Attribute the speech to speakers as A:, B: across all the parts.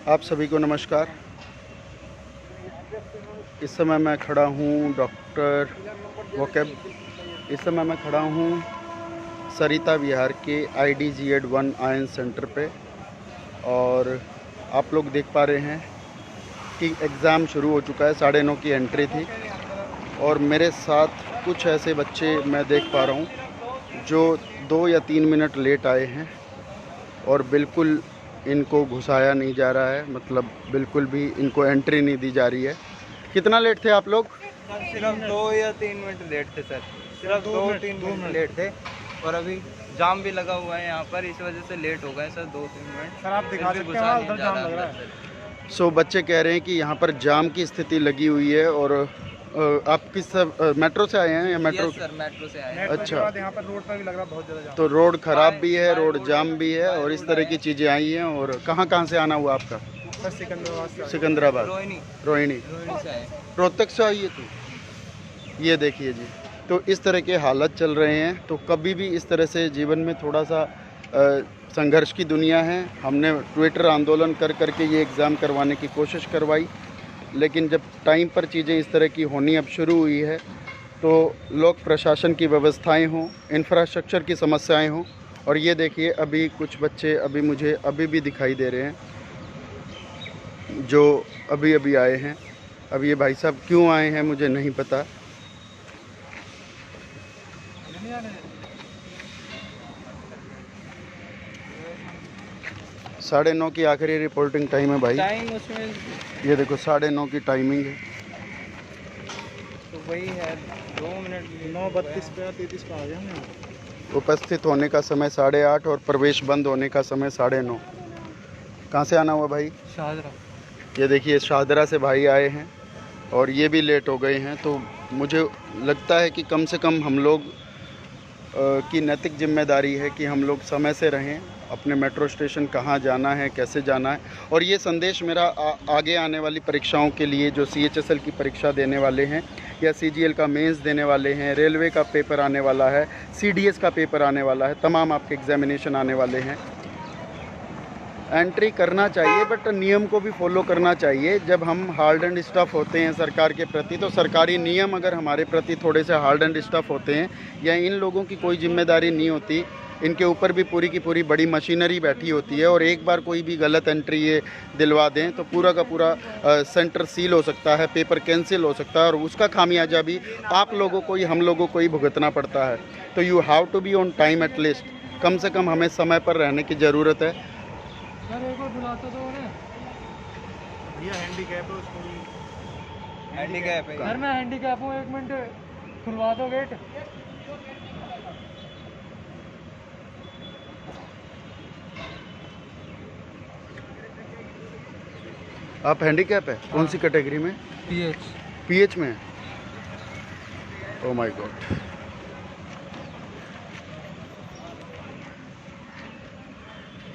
A: आप सभी को नमस्कार। इस समय मैं खड़ा हूँ डॉक्टर वोकेब। इस समय मैं खड़ा हूँ सरिता विहार के IDGED 1 आयन सेंटर पे, और आप लोग देख पा रहे हैं कि एग्ज़ाम शुरू हो चुका है। 9:30 की एंट्री थी और मेरे साथ कुछ ऐसे बच्चे मैं देख पा रहा हूँ जो 2 या 3 मिनट लेट आए हैं और बिल्कुल इनको घुसाया नहीं जा रहा है, मतलब बिल्कुल भी इनको एंट्री नहीं दी जा रही है। कितना लेट थे आप लोग?
B: सिर्फ 2 या 3 मिनट लेट थे सर, सिर्फ 2-3 मिनट लेट थे। और अभी जाम भी लगा हुआ है यहाँ पर, इस वजह से लेट हो गए सर 2-3 मिनट।
C: सर आप दिखा सकते हैं उधर जाम लग रहा है।
A: सो बच्चे कह रहे हैं कि यहाँ पर जाम की स्थिति लगी हुई है। और आप किस मेट्रो से आए हैं या मेट्रो?
B: सर मेट्रो से आए हैं।
A: अच्छा,
C: यहाँ पर रोड पर भी लग रहा है बहुत ज़्यादा जाम।
A: तो रोड ख़राब भी है, रोड जाम भी है और इस तरह की चीज़ें आई हैं। और कहाँ से आना हुआ आपका?
C: सर सिकंदराबाद से।
A: सिकंदराबाद, रोहिणी
B: से आए।
A: रोहतक से आई है तू? ये देखिए जी, तो इस तरह के हालत चल रहे हैं। तो कभी भी इस तरह से जीवन में थोड़ा सा संघर्ष की दुनिया है। हमने ट्विटर आंदोलन कर करके ये एग्ज़ाम करवाने की कोशिश करवाई, लेकिन जब टाइम पर चीज़ें इस तरह की होनी अब शुरू हुई है तो लोक प्रशासन की व्यवस्थाएं हों, इंफ्रास्ट्रक्चर की समस्याएं हों। और ये देखिए, अभी कुछ बच्चे मुझे अभी भी दिखाई दे रहे हैं जो अभी आए हैं। अब ये भाई साहब क्यों आए हैं मुझे नहीं पता। साढ़े 9 की आखिरी रिपोर्टिंग टाइम है भाई।
B: टाइम उसमें
A: ये देखो 9:30 की टाइमिंग है।
B: तो वही है, 2 मिनट
C: 9:32 पे 33 पे आ गए हम यहाँ।
A: उपस्थित होने का समय 8:30 और प्रवेश बंद होने का समय 9:30। कहाँ से आना हुआ भाई?
B: शाहजरा।
A: ये देखिए शाहदरा से भाई आए हैं और ये भी लेट हो गए हैं। तो मुझे लगता है कि कम से कम हम लोग की नैतिक जिम्मेदारी है कि हम लोग समय से रहें, अपने मेट्रो स्टेशन कहाँ जाना है, कैसे जाना है। और ये संदेश मेरा आगे आने वाली परीक्षाओं के लिए, जो CHSL की परीक्षा देने वाले हैं या CGL का मेंस देने वाले हैं, रेलवे का पेपर आने वाला है, CDS का पेपर आने वाला है, तमाम आपके एग्जामिनेशन आने वाले हैं। एंट्री करना चाहिए, बट नियम को भी फॉलो करना चाहिए। जब हम हार्ड एंड स्टफ होते हैं सरकार के प्रति, तो सरकारी नियम अगर हमारे प्रति थोड़े से हार्ड एंड स्टफ होते हैं या इन लोगों की कोई जिम्मेदारी नहीं होती, इनके ऊपर भी पूरी की पूरी बड़ी मशीनरी बैठी होती है और एक बार कोई भी गलत एंट्री ये दिलवा दें तो पूरा का पूरा सेंटर सील हो सकता है, पेपर कैंसिल हो सकता है और उसका खामियाजा भी आप लोगों को ही, हम लोगों को ही भुगतना पड़ता है। तो you have to be on time at least. कम से कम हमें समय पर रहने की ज़रूरत है।
C: भैया हैंडीकैप है, उसको भी
B: हैंडीकैप है।
C: सर मैं हैंडीकैप हूँ, 1 मिनट खुलवा दो गेट।
A: आप हैंडीकैप है? कौन सी कैटेगरी में? PH में? Oh my God.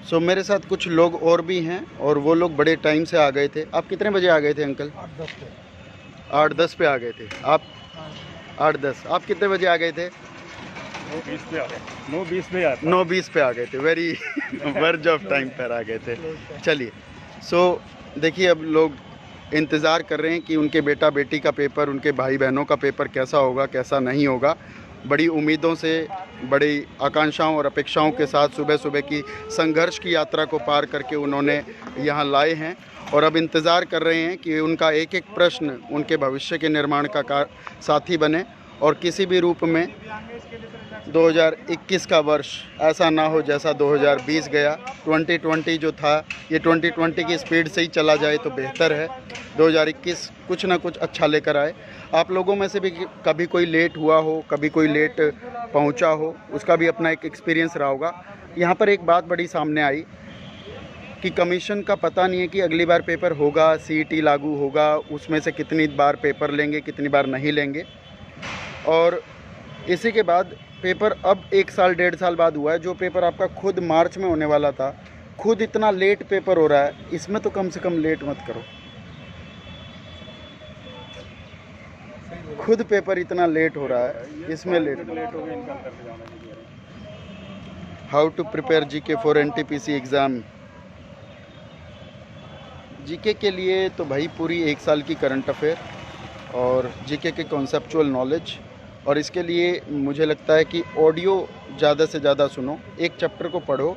A: सो मेरे साथ कुछ लोग और भी हैं और वो लोग बड़े टाइम से आ गए थे। आप कितने बजे आ गए थे अंकल?
C: 8:10 पे।
A: 8:10 पे आ गए थे आप? 8:10। आप कितने बजे आ गए थे?
C: 9:20 पे आ गए। 9:20 पे आया।
A: 9:20 पे आ गए थे। वेरी वर्ज ऑफ टाइम पर आ गए थे। चलिए, सो देखिए, अब लोग इंतज़ार कर रहे हैं कि उनके बेटा बेटी का पेपर, उनके भाई बहनों का पेपर कैसा होगा, कैसा नहीं होगा। बड़ी उम्मीदों से, बड़ी आकांक्षाओं और अपेक्षाओं के साथ सुबह सुबह की संघर्ष की यात्रा को पार करके उन्होंने यहाँ लाए हैं और अब इंतज़ार कर रहे हैं कि उनका एक एक प्रश्न उनके भविष्य के निर्माण का साथी बने और किसी भी रूप में 2021 का वर्ष ऐसा ना हो जैसा 2020 गया। 2020 जो था, ये 2020 की स्पीड से ही चला जाए तो बेहतर है। 2021 कुछ ना कुछ अच्छा लेकर आए। आप लोगों में से भी कभी कोई लेट हुआ हो, कभी कोई लेट पहुंचा हो, उसका भी अपना एक एक्सपीरियंस रहा होगा। यहाँ पर एक बात बड़ी सामने आई कि कमीशन का पता नहीं है कि अगली बार पेपर होगा, CET लागू होगा, उसमें से कितनी बार पेपर लेंगे, कितनी बार नहीं लेंगे। और इसी के बाद पेपर अब 1 साल 1.5 साल बाद हुआ है। जो पेपर आपका खुद मार्च में होने वाला था, खुद इतना लेट पेपर हो रहा है, इसमें तो कम से कम लेट मत करो। खुद पेपर इतना लेट हो रहा है, इसमें लेट
C: हो गया, इनका अंदर से जाना नहीं दे
A: how to prepare GK for NTPC exam. GK के लिए तो भाई पूरी 1 साल की करंट अफेयर और जीके के कॉन्सेप्चुअल नॉलेज, और इसके लिए मुझे लगता है कि ऑडियो ज़्यादा से ज़्यादा सुनो। एक चैप्टर को पढ़ो,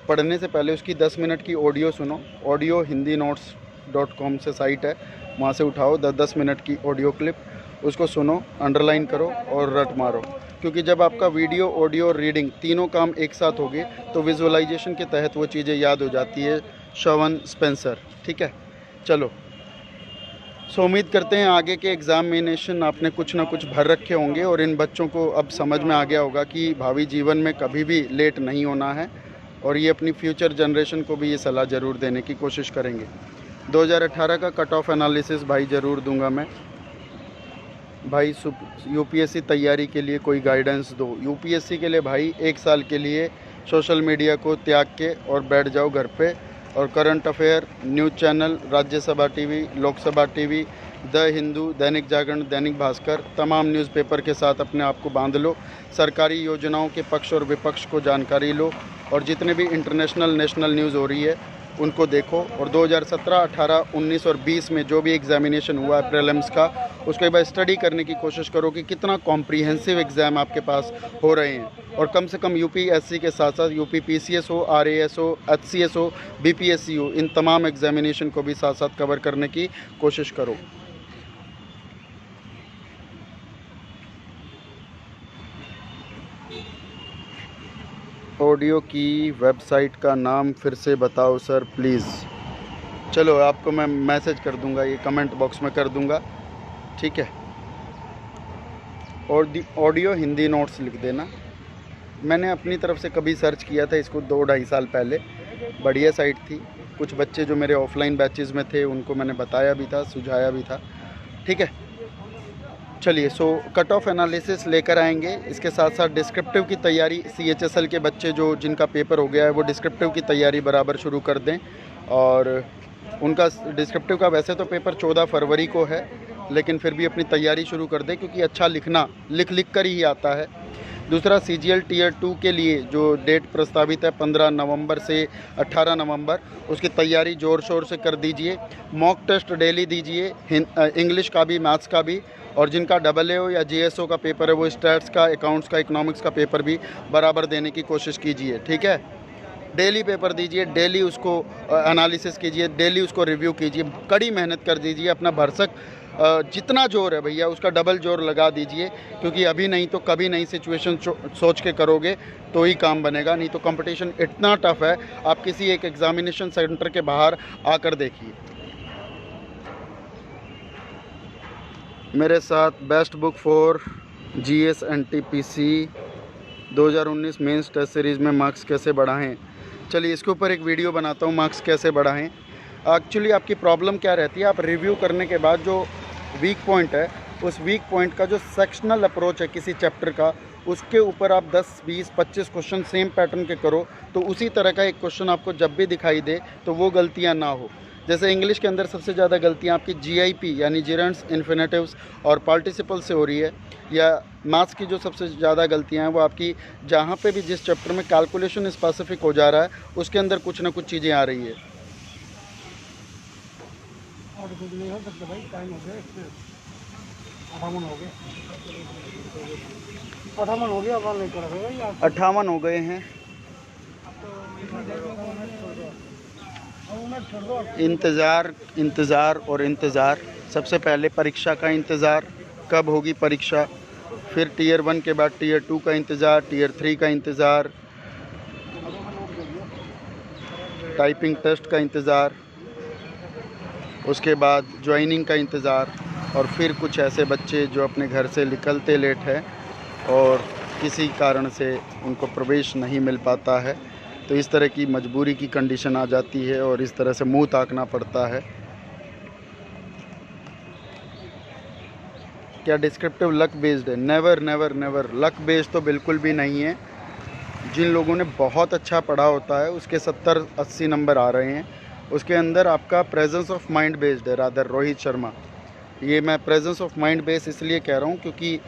A: पढ़ने से पहले उसकी 10 मिनट की ऑडियो सुनो। ऑडियो hindinotes.com से साइट है, वहाँ से उठाओ 10-10 मिनट की ऑडियो क्लिप, उसको सुनो, अंडरलाइन करो और रट मारो। क्योंकि जब आपका वीडियो, ऑडियो और रीडिंग तीनों काम एक साथ होंगे तो विजुअलाइजेशन के तहत वो चीज़ें याद हो जाती है। शवन स्पेंसर, ठीक है। चलो, सो उम्मीद करते हैं आगे के एग्ज़ामिनेशन आपने कुछ ना कुछ भर रखे होंगे और इन बच्चों को अब समझ में आ गया होगा कि भावी जीवन में कभी भी लेट नहीं होना है, और ये अपनी फ्यूचर जनरेशन को भी ये सलाह ज़रूर देने की कोशिश करेंगे। 2018 का कट ऑफ एनालिसिस भाई ज़रूर दूंगा मैं। भाई यूपीएससी तैयारी के लिए कोई गाइडेंस दो। यूपीएससी के लिए भाई 1 साल के लिए सोशल मीडिया को त्याग के और बैठ जाओ घर पे, और current affair, news channel, Rajya Sabha TV, Lok Sabha TV, the Hindu, Dainik Jagran, Dainik Bhaskar, तमाम न्यूज़पेपर के साथ अपने आप को बांध लो। सरकारी योजनाओं के पक्ष और विपक्ष को जानकारी लो, और जितने भी इंटरनेशनल, नेशनल न्यूज़ हो रही है उनको देखो। और 2017, 18, 19 और 20 में जो भी एग्जामिनेशन हुआ है प्रीलिम्स का, उसको एक बार स्टडी करने की कोशिश करो कि कितना कॉम्प्रिहेंसिव एग्ज़ाम आपके पास हो रहे हैं। और कम से कम यूपीएससी के साथ साथ यूपी पीसीएस हो, आरएएस हो, एचसीएस हो, बीपीएससी हो, इन तमाम एग्जामिनेशन को भी साथ साथ कवर करने की कोशिश करो। ऑडियो की वेबसाइट का नाम फिर से बताओ सर प्लीज़। चलो, आपको मैं मैसेज कर दूंगा, ये कमेंट बॉक्स में कर दूंगा, ठीक है। और ऑडियो हिंदी नोट्स लिख देना। मैंने अपनी तरफ से कभी सर्च किया था इसको 2-2.5 साल पहले, बढ़िया साइट थी। कुछ बच्चे जो मेरे ऑफलाइन बैचेज़ में थे उनको मैंने बताया भी था, सुझाया भी था, ठीक है। चलिए, सो कट ऑफ एनालिसिस लेकर आएंगे। इसके साथ साथ डिस्क्रिप्टिव की तैयारी, CHSL के बच्चे जो जिनका पेपर हो गया है वो डिस्क्रिप्टिव की तैयारी बराबर शुरू कर दें। और उनका डिस्क्रिप्टिव का वैसे तो पेपर 14 फरवरी को है, लेकिन फिर भी अपनी तैयारी शुरू कर दें, क्योंकि अच्छा लिखना लिख कर ही आता है। दूसरा, CGL Tier 2 के लिए जो डेट प्रस्तावित है 15 नवंबर से 18 नवंबर, उसकी तैयारी ज़ोर शोर से कर दीजिए। मॉक टेस्ट डेली दीजिए, इंग्लिश का भी, मैथ्स का भी, और जिनका AAO या GSO का पेपर है वो स्टैट्स का, अकाउंट्स का, इकोनॉमिक्स का पेपर भी बराबर देने की कोशिश कीजिए, ठीक है। डेली पेपर दीजिए, डेली उसको एनालिसिस कीजिए, डेली उसको रिव्यू कीजिए, कड़ी मेहनत कर दीजिए। अपना भरसक जितना जोर है भैया उसका डबल जोर लगा दीजिए, क्योंकि अभी नहीं तो कभी नहीं सिचुएशन सोच के करोगे तो ही काम बनेगा, नहीं तो कंपटीशन इतना टफ है। आप किसी एक एग्जामिनेशन सेंटर के बाहर आकर देखिए। मेरे साथ best book for GS NTPC 2019 mains test series में मार्क्स कैसे बढ़ाएं। चलिए, इसके ऊपर एक वीडियो बनाता हूँ, मार्क्स कैसे बढ़ाएं। एक्चुअली आपकी प्रॉब्लम क्या रहती है, आप रिव्यू करने के बाद जो वीक पॉइंट है, उस वीक पॉइंट का जो सेक्शनल अप्रोच है किसी चैप्टर का, उसके ऊपर आप 10, 20, 25 क्वेश्चन सेम पैटर्न के करो, तो उसी तरह का एक क्वेश्चन आपको जब भी दिखाई दे तो वो गलतियाँ ना हो। जैसे इंग्लिश के अंदर सबसे ज़्यादा गलतियाँ आपकी GIP यानी जिरेंट्स, इन्फिनेटिव्स और पार्टिसिपल से हो रही है, या मैथ्स की जो सबसे ज़्यादा गलतियाँ हैं वो आपकी जहाँ पे भी जिस चैप्टर में कैलकुलेशन स्पेसिफिक हो जा रहा है उसके अंदर कुछ ना कुछ चीज़ें आ रही है।
C: और कुछ नहीं हो सकता भाई, टाइम हो गया, 58 हो गए, 58 हो गया, अब नहीं कर रहे
A: 58 हो गए हैं। इंतज़ार, इंतज़ार और इंतज़ार। सबसे पहले परीक्षा का इंतज़ार, कब होगी परीक्षा, फिर Tier 1 के बाद Tier 2 का इंतज़ार, Tier 3 का इंतज़ार, टाइपिंग टेस्ट का इंतज़ार, उसके बाद ज्वाइनिंग का इंतज़ार, और फिर कुछ ऐसे बच्चे जो अपने घर से निकलते लेट हैं और किसी कारण से उनको प्रवेश नहीं मिल पाता है, तो इस तरह की मजबूरी की कंडीशन आ जाती है और इस तरह से मुंह ताकना पड़ता है। क्या डिस्क्रिप्टिव लक बेस्ड है? Never never never, luck based तो बिल्कुल भी नहीं है। जिन लोगों ने बहुत अच्छा पढ़ा होता है उसके 70-80 नंबर आ रहे हैं, उसके अंदर आपका प्रेजेंस ऑफ माइंड बेस्ड है। रादर रोहित शर्मा, ये मैं प्रेजेंस ऑफ माइंड बेस्ड इसलिए कह रहा हूँ क्योंकि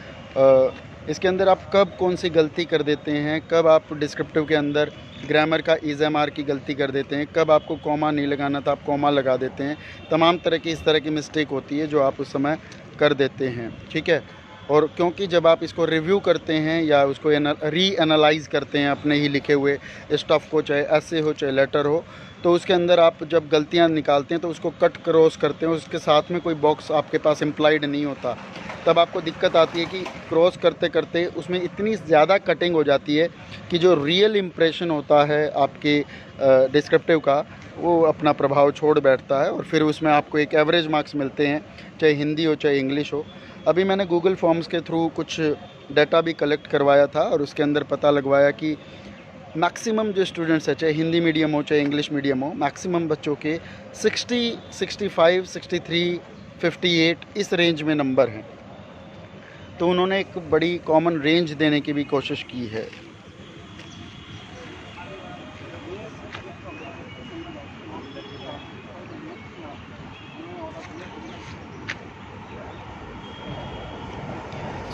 A: इसके अंदर आप कब कौन सी गलती कर देते हैं, कब आप डिस्क्रिप्टिव के अंदर ग्रामर का इज़-एम-आर की गलती कर देते हैं, कब आपको कॉमा नहीं लगाना था आप कॉमा लगा देते हैं। तमाम तरह की इस तरह की मिस्टेक होती है जो आप उस समय कर देते हैं, ठीक है। और क्योंकि जब आप इसको रिव्यू करते हैं या उसको री एनालाइज़ करते हैं अपने ही लिखे हुए स्टफ़ को, चाहे ऐसे हो चाहे लेटर हो, तो उसके अंदर आप जब गलतियां निकालते हैं तो उसको कट क्रॉस करते हैं, उसके साथ में कोई बॉक्स आपके पास इम्प्लाइड नहीं होता, तब आपको दिक्कत आती है कि क्रॉस करते करते उसमें इतनी ज़्यादा कटिंग हो जाती है कि जो रियल इम्प्रेशन होता है आपके डिस्क्रिप्टिव का वो अपना प्रभाव छोड़ बैठता है और फिर उसमें आपको एक एवरेज मार्क्स मिलते हैं, चाहे हिंदी हो चाहे इंग्लिश हो। अभी मैंने गूगल फॉर्म्स के थ्रू कुछ डाटा भी कलेक्ट करवाया था और उसके अंदर पता लगवाया कि मैक्सिमम जो स्टूडेंट्स है, चाहे हिंदी मीडियम हो चाहे इंग्लिश मीडियम हो, मैक्सिमम बच्चों के 60, 65, 63, 58 इस रेंज में नंबर हैं। तो उन्होंने एक बड़ी कॉमन रेंज देने की भी कोशिश की है।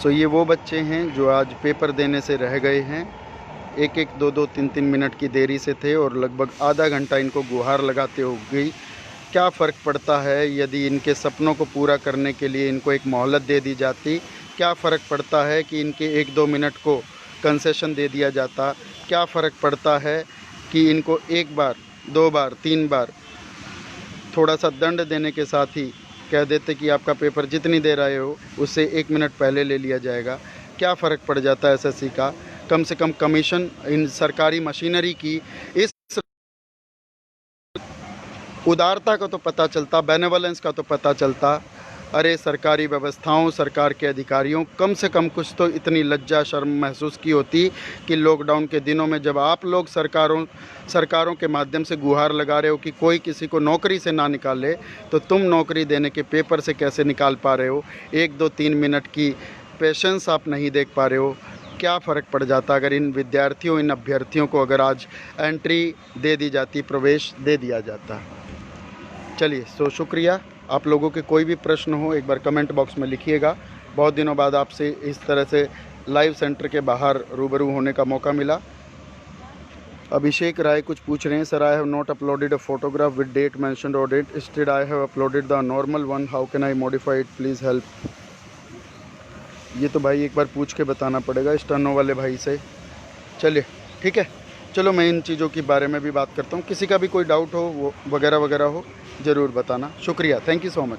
A: सो ये वो बच्चे हैं जो आज पेपर देने से रह गए हैं, 1-1, 2-2, 3-3 मिनट की देरी से थे और लगभग आधा घंटा इनको गुहार लगाते हो गई। क्या फ़र्क पड़ता है यदि इनके सपनों को पूरा करने के लिए इनको एक मोहलत दे दी जाती? क्या फ़र्क पड़ता है कि इनके 1-2 मिनट को कंसेशन दे दिया जाता? क्या फ़र्क पड़ता है कि इनको 1 बार, 2 बार, 3 बार थोड़ा सा दंड देने के साथ ही कह देते कि आपका पेपर जितनी देर आए हो उससे 1 मिनट पहले ले लिया जाएगा? क्या फ़र्क पड़ जाता है एसएससी का? कम से कम कमीशन इन सरकारी मशीनरी की इस उदारता का तो पता चलता, बेनेवलेंस का तो पता चलता। अरे सरकारी व्यवस्थाओं, सरकार के अधिकारियों, कम से कम कुछ तो इतनी लज्जा शर्म महसूस की होती कि लॉकडाउन के दिनों में जब आप लोग सरकारों के माध्यम से गुहार लगा रहे हो कि कोई किसी को नौकरी से ना निकाले, तो तुम नौकरी देने के पेपर से कैसे निकाल पा रहे हो? 1, 2, 3 मिनट की पेशेंस आप नहीं देख पा रहे हो। क्या फ़र्क पड़ जाता अगर इन विद्यार्थियों, इन अभ्यर्थियों को अगर आज एंट्री दे दी जाती, प्रवेश दे दिया जाता? चलिए, सो शुक्रिया। आप लोगों के कोई भी प्रश्न हो एक बार कमेंट बॉक्स में लिखिएगा। बहुत दिनों बाद आपसे इस तरह से लाइव सेंटर के बाहर रूबरू होने का मौका मिला। अभिषेक राय कुछ पूछ रहे हैं, sir I have not uploaded a photograph with date mentioned और date, instead I have uploaded the normal one, how can I modify it, please help. ये तो भाई एक बार पूछ के बताना पड़ेगा स्टनो वाले भाई से। चलिए ठीक है, चलो मैं इन चीज़ों के बारे में भी बात करता हूँ। किसी का भी कोई डाउट हो वो वगैरह वगैरह हो ज़रूर बताना। शुक्रिया, थैंक यू सो मच।